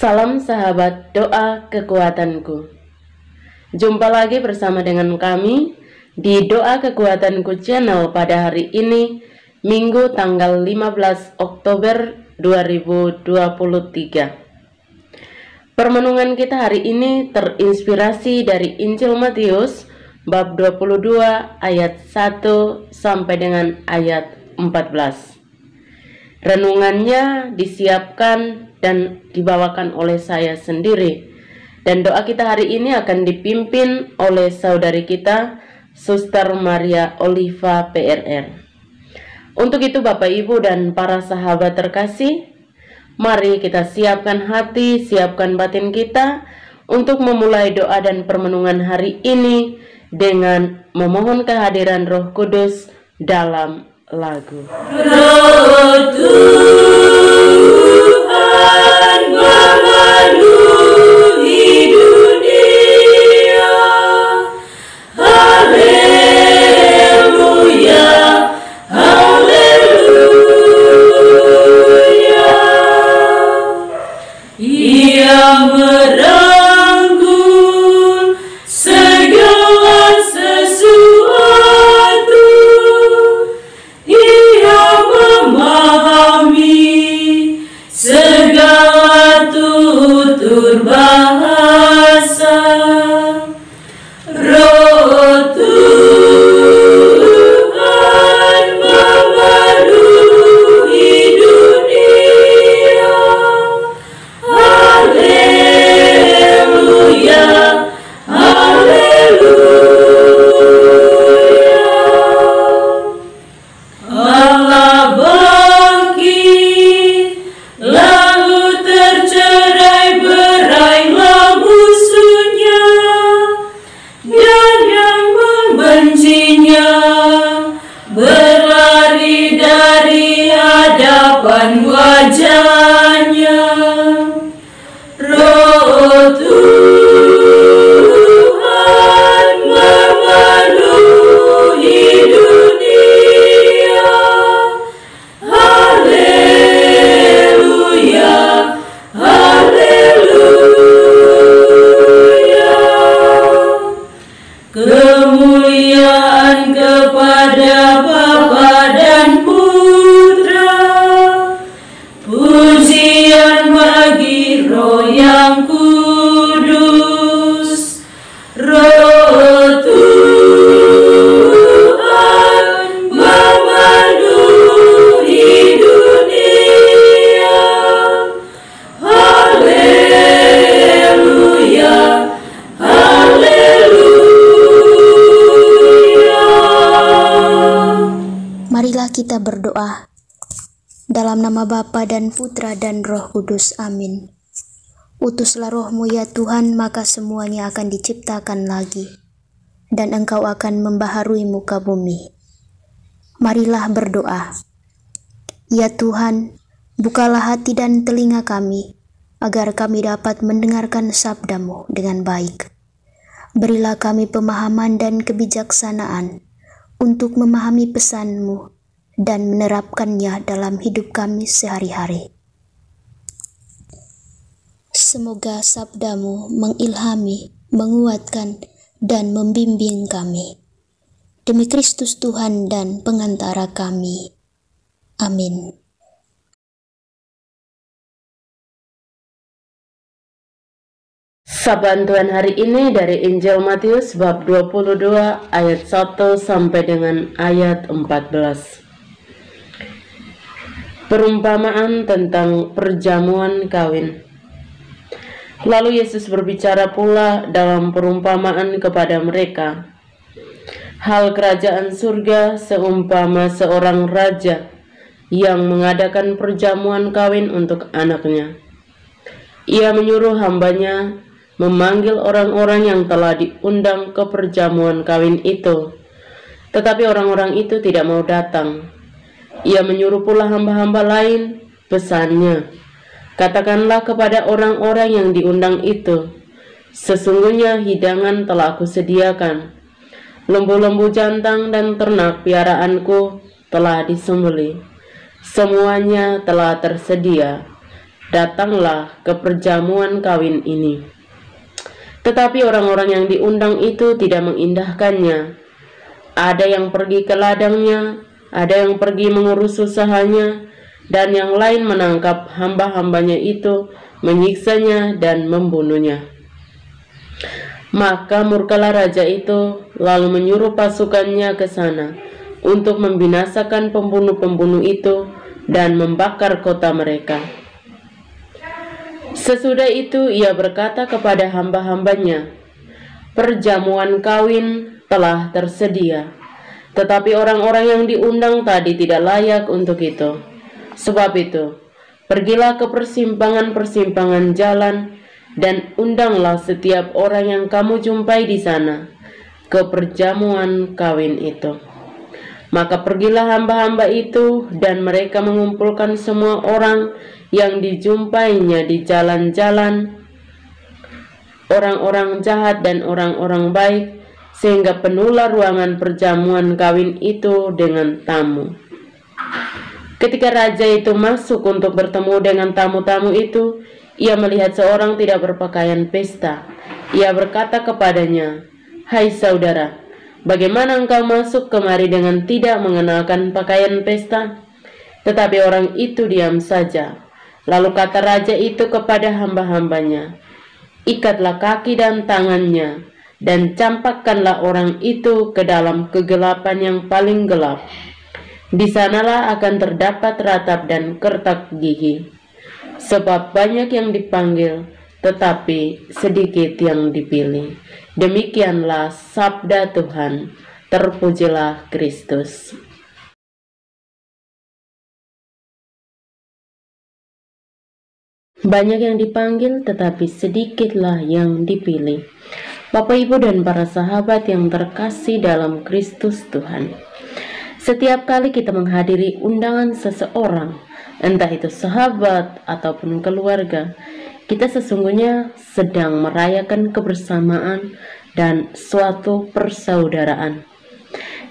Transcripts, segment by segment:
Salam sahabat doa kekuatanku. Jumpa lagi bersama dengan kami di Doa Kekuatanku channel pada hari ini, Minggu tanggal 15 Oktober 2023. Permenungan kita hari ini terinspirasi dari Injil Matius bab 22 ayat 1 sampai dengan ayat 14. Renungannya disiapkan dan dibawakan oleh saya sendiri. Dan doa kita hari ini akan dipimpin oleh saudari kita, Suster Maria Oliva PRR. Untuk itu Bapak Ibu dan para sahabat terkasih, mari kita siapkan hati, siapkan batin kita untuk memulai doa dan permenungan hari ini dengan memohon kehadiran Roh Kudus dalam lagu. Roh Tuhan memenuhi dunia, haleluya, haleluya. Ia merangkul segala sesuatu, Ia memahami segala tutur bahasa. Roh Tuhan memenuhi dunia, haleluya, haleluya. Allah bangkit, lalu tercerai berailah musuhnya, dan yang membencinya berlari dari hadapan wajahnya. Roh Tuhan memenuhi dunia, haleluya, haleluya. Kemuliaan kepada Bapa dan Putra, pujian bagi Roh yang kudus. Roh Tuhan memenuhi dunia, haleluya, haleluya. Marilah kita berdoa. Dalam nama Bapa dan Putra dan Roh Kudus, amin. Utuslah Roh-Mu ya Tuhan, maka semuanya akan diciptakan lagi, dan Engkau akan membaharui muka bumi. Marilah berdoa. Ya Tuhan, bukalah hati dan telinga kami, agar kami dapat mendengarkan sabda-Mu dengan baik. Berilah kami pemahaman dan kebijaksanaan untuk memahami pesan-Mu dan menerapkannya dalam hidup kami sehari-hari. Semoga sabda-Mu mengilhami, menguatkan, dan membimbing kami. Demi Kristus Tuhan dan pengantara kami. Amin. Sabaan Tuhan hari ini dari Injil Matius bab 22 ayat 1 sampai dengan ayat 14. Perumpamaan tentang perjamuan kawin. Lalu Yesus berbicara pula dalam perumpamaan kepada mereka. Hal kerajaan surga seumpama seorang raja yang mengadakan perjamuan kawin untuk anaknya. Ia menyuruh hambanya memanggil orang-orang yang telah diundang ke perjamuan kawin itu. Tetapi orang-orang itu tidak mau datang. Ia menyuruh pula hamba-hamba lain, pesannya, katakanlah kepada orang-orang yang diundang itu, sesungguhnya hidangan telah aku sediakan. Lembu-lembu jantan dan ternak piaraanku telah disembelih. Semuanya telah tersedia. datanglah ke perjamuan kawin ini. Tetapi orang-orang yang diundang itu tidak mengindahkannya. Ada yang pergi ke ladangnya, ada yang pergi mengurus usahanya, dan yang lain menangkap hamba-hambanya itu, menyiksanya dan membunuhnya. Maka murkalah raja itu, lalu menyuruh pasukannya ke sana untuk membinasakan pembunuh-pembunuh itu dan membakar kota mereka. Sesudah itu ia berkata kepada hamba-hambanya, "Perjamuan kawin telah tersedia, tetapi orang-orang yang diundang tadi tidak layak untuk itu. Sebab itu, pergilah ke persimpangan-persimpangan jalan dan undanglah setiap orang yang kamu jumpai di sana ke perjamuan kawin itu." Maka pergilah hamba-hamba itu, dan mereka mengumpulkan semua orang yang dijumpainya di jalan-jalan, orang-orang jahat dan orang-orang baik, sehingga penuhlah ruangan perjamuan kawin itu dengan tamu. Ketika raja itu masuk untuk bertemu dengan tamu-tamu itu, ia melihat seorang tidak berpakaian pesta. Ia berkata kepadanya, "Hai saudara, bagaimana engkau masuk kemari dengan tidak mengenakan pakaian pesta?" Tetapi orang itu diam saja. Lalu kata raja itu kepada hamba-hambanya, "Ikatlah kaki dan tangannya, dan campakkanlah orang itu ke dalam kegelapan yang paling gelap. Di sanalah akan terdapat ratap dan kertak gigi. Sebab banyak yang dipanggil, tetapi sedikit yang dipilih." Demikianlah sabda Tuhan. Terpujilah Kristus. Banyak yang dipanggil, tetapi sedikitlah yang dipilih. Bapak, Ibu, dan para sahabat yang terkasih dalam Kristus Tuhan, setiap kali kita menghadiri undangan seseorang, entah itu sahabat ataupun keluarga, kita sesungguhnya sedang merayakan kebersamaan dan suatu persaudaraan.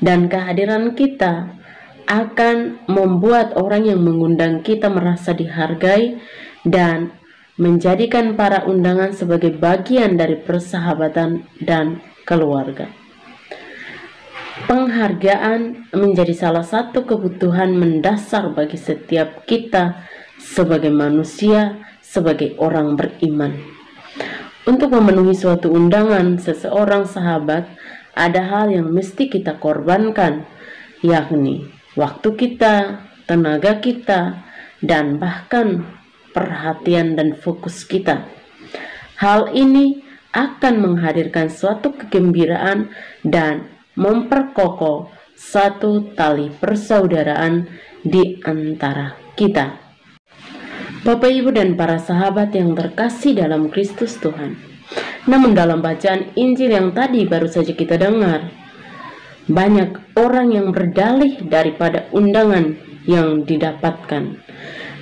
Dan kehadiran kita akan membuat orang yang mengundang kita merasa dihargai dan menjadikan para undangan sebagai bagian dari persahabatan dan keluarga. Penghargaan menjadi salah satu kebutuhan mendasar bagi setiap kita sebagai manusia, sebagai orang beriman. Untuk memenuhi suatu undangan seseorang sahabat, ada hal yang mesti kita korbankan, yakni waktu kita, tenaga kita, dan bahkan perhatian dan fokus kita. Hal ini akan menghadirkan suatu kegembiraan dan memperkokoh satu tali persaudaraan di antara kita. Bapak, Ibu, dan para sahabat yang terkasih dalam Kristus Tuhan, namun dalam bacaan Injil yang tadi baru saja kita dengar, banyak orang yang berdalih daripada undangan yang didapatkan.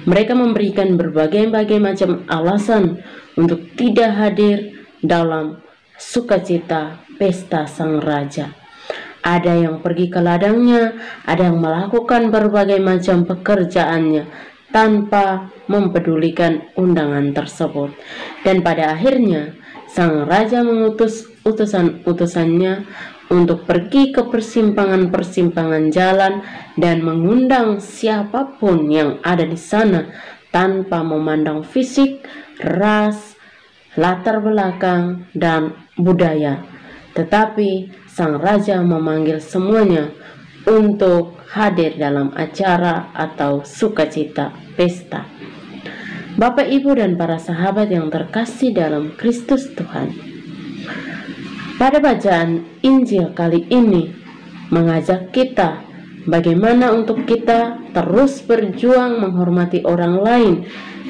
Mereka memberikan berbagai macam alasan untuk tidak hadir dalam sukacita pesta sang raja. Ada yang pergi ke ladangnya, ada yang melakukan berbagai macam pekerjaannya tanpa mempedulikan undangan tersebut. Dan pada akhirnya sang raja mengutus utusan-utusannya untuk pergi ke persimpangan-persimpangan jalan dan mengundang siapapun yang ada di sana tanpa memandang fisik, ras, latar belakang, dan budaya. Tetapi sang raja memanggil semuanya untuk hadir dalam acara atau sukacita pesta. Bapak, Ibu, dan para sahabat yang terkasih dalam Kristus Tuhan, pada bacaan Injil kali ini mengajak kita bagaimana untuk kita terus berjuang menghormati orang lain,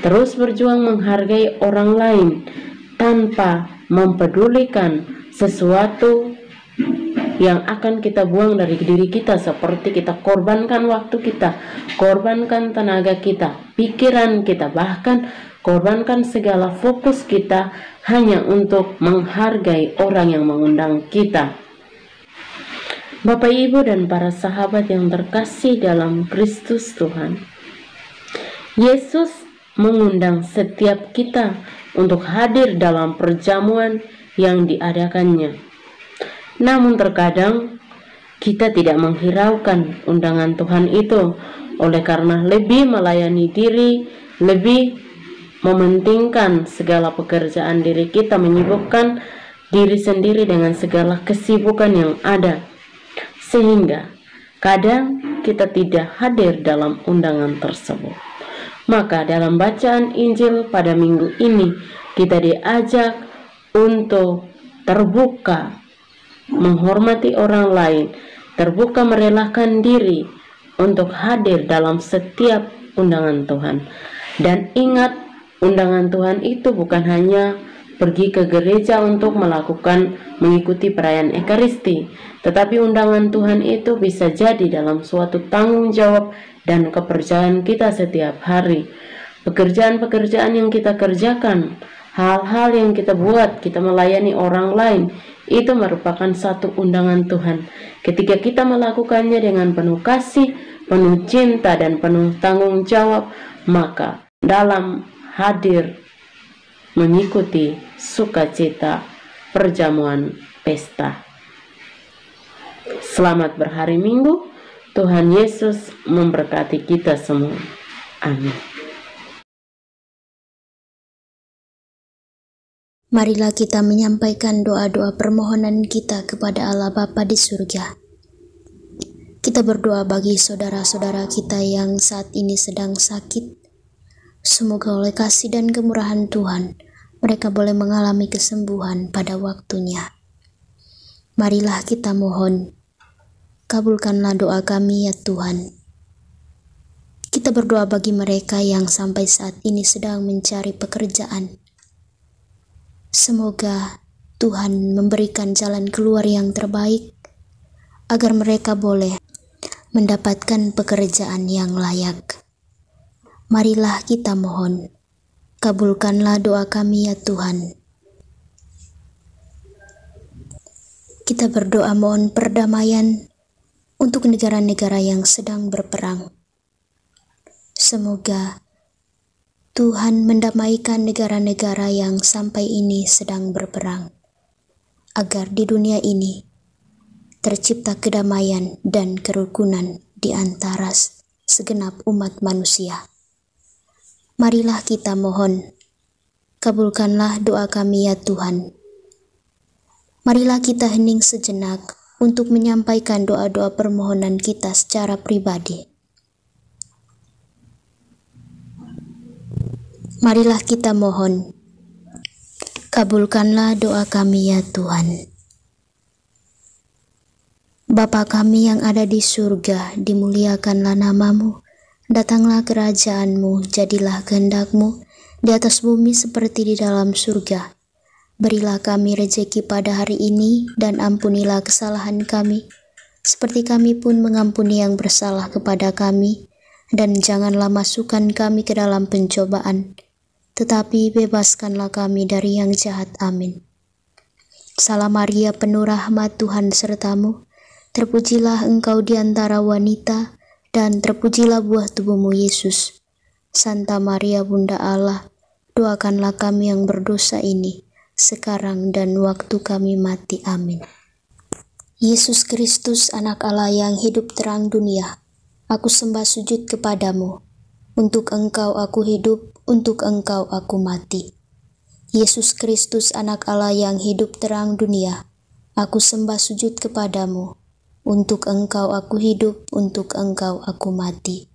terus berjuang menghargai orang lain tanpa mempedulikan sesuatu yang akan kita buang dari diri kita, seperti kita korbankan waktu kita, korbankan tenaga kita, pikiran kita, bahkan korbankan segala fokus kita hanya untuk menghargai orang yang mengundang kita. Bapak, Ibu, dan para sahabat yang terkasih dalam Kristus Tuhan, Yesus mengundang setiap kita untuk hadir dalam perjamuan yang diadakannya. Namun terkadang kita tidak menghiraukan undangan Tuhan itu, oleh karena lebih melayani diri, lebih mementingkan segala pekerjaan diri kita, menyibukkan diri sendiri dengan segala kesibukan yang ada, sehingga kadang kita tidak hadir dalam undangan tersebut. Maka dalam bacaan Injil pada minggu ini kita diajak untuk terbuka, menghormati orang lain, terbuka merelakan diri untuk hadir dalam setiap undangan Tuhan. Dan ingat, undangan Tuhan itu bukan hanya pergi ke gereja untuk mengikuti perayaan Ekaristi, tetapi undangan Tuhan itu bisa jadi dalam suatu tanggung jawab dan kepercayaan kita setiap hari. Pekerjaan-pekerjaan yang kita kerjakan, hal-hal yang kita buat, kita melayani orang lain, itu merupakan satu undangan Tuhan. Ketika kita melakukannya dengan penuh kasih, penuh cinta, dan penuh tanggung jawab, maka dalam hadir mengikuti sukacita perjamuan pesta. Selamat berhari Minggu. Tuhan Yesus memberkati kita semua. Amin. Marilah kita menyampaikan doa-doa permohonan kita kepada Allah Bapa di surga. Kita berdoa bagi saudara-saudara kita yang saat ini sedang sakit. Semoga oleh kasih dan kemurahan Tuhan, mereka boleh mengalami kesembuhan pada waktunya. Marilah kita mohon, kabulkanlah doa kami ya Tuhan. Kita berdoa bagi mereka yang sampai saat ini sedang mencari pekerjaan. Semoga Tuhan memberikan jalan keluar yang terbaik, agar mereka boleh mendapatkan pekerjaan yang layak. Marilah kita mohon, kabulkanlah doa kami ya Tuhan. Kita berdoa mohon perdamaian untuk negara-negara yang sedang berperang. Semoga Tuhan mendamaikan negara-negara yang sampai ini sedang berperang, agar di dunia ini tercipta kedamaian dan kerukunan di antara segenap umat manusia. Marilah kita mohon, kabulkanlah doa kami ya Tuhan. Marilah kita hening sejenak untuk menyampaikan doa-doa permohonan kita secara pribadi. Marilah kita mohon, kabulkanlah doa kami ya Tuhan. Bapa kami yang ada di surga, dimuliakanlah namamu. Datanglah kerajaan-Mu, jadilah kehendak-Mu di atas bumi seperti di dalam surga. Berilah kami rejeki pada hari ini, dan ampunilah kesalahan kami, seperti kami pun mengampuni yang bersalah kepada kami. Dan janganlah masukkan kami ke dalam pencobaan, tetapi bebaskanlah kami dari yang jahat. Amin. Salam Maria, penuh rahmat, Tuhan sertamu. Terpujilah engkau di antara wanita, dan terpujilah buah tubuhmu Yesus. Santa Maria Bunda Allah, doakanlah kami yang berdosa ini, sekarang dan waktu kami mati. Amin. Yesus Kristus, anak Allah yang hidup terang dunia, aku sembah sujud kepadamu. Untuk engkau aku hidup, untuk engkau aku mati. Yesus Kristus, anak Allah yang hidup terang dunia, aku sembah sujud kepadamu. Untuk engkau aku hidup, untuk engkau aku mati.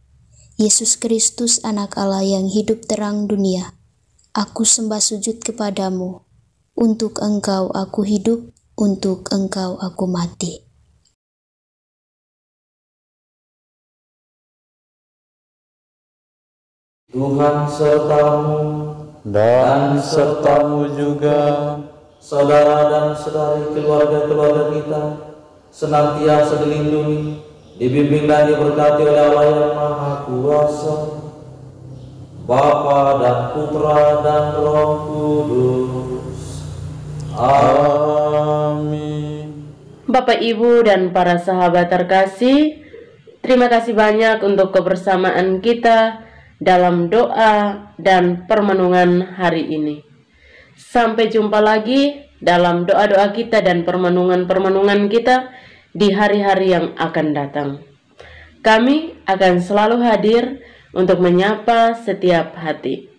Yesus Kristus, anak Allah yang hidup terang dunia, aku sembah sujud kepadamu. Untuk engkau aku hidup, untuk engkau aku mati. Tuhan sertamu dan sertamu juga. Saudara dan saudari keluarga-keluarga kita senantiasa dilindungi, dibimbing dan diberkati oleh Allah yang Maha Kuasa, Bapa dan Putra dan Roh Kudus. Amin. Bapak, Ibu, dan para sahabat terkasih, terima kasih banyak untuk kebersamaan kita dalam doa dan permenungan hari ini. Sampai jumpa lagi dalam doa-doa kita dan permenungan-permenungan kita di hari-hari yang akan datang. Kami akan selalu hadir untuk menyapa setiap hati.